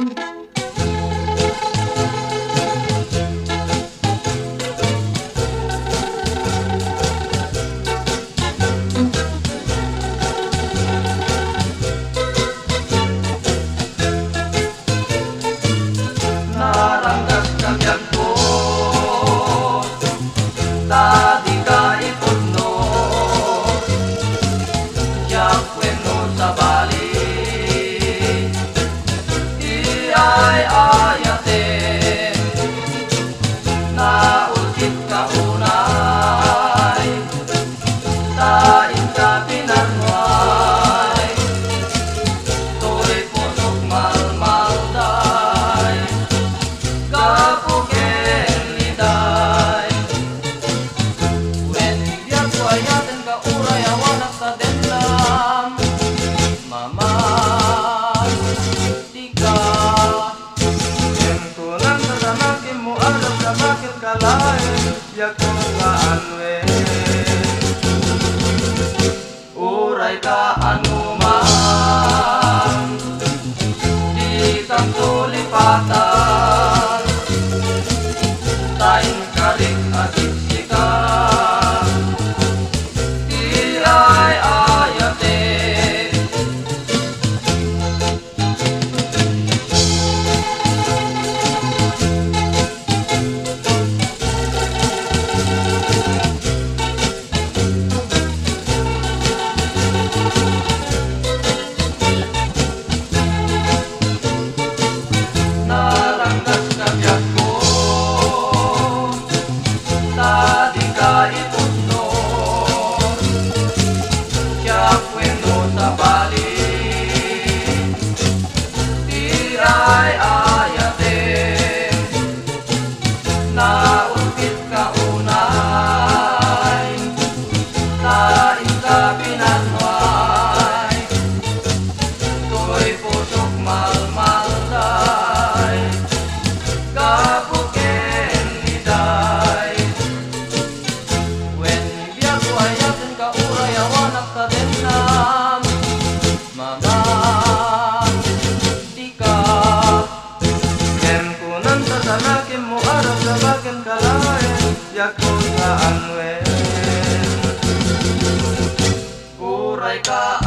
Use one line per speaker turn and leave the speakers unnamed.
Naranggas kagyan ko, tadi ka ipudno, siyak weno sa bali, iay ayatin, naulit ka unay, tain ka pinanway, to'y putok malmalday, kapuken liday. When biyak ko ayatin ka uray awanak sa denlam, mama di ka. Yen ko lang tatamakin mo alam sa bakit kalain, yak ko ka anwen. Uray ka anuman, di kang tulipatan, tain karik adik sika, di ay ayate. Naranggas kagyan ko, tadi ka ipudno, siyak weno sa bali, di ay ayatin, naulpit ka unay, tain ka pinanway, to'y pusok malmalday, kapuken liday. When biyak ko ayatin ka uray awanak sa denam, mama di ka. Yen kunan tatanakin mo arap sa bakin kalain, yak ko sa anwen. Uray ka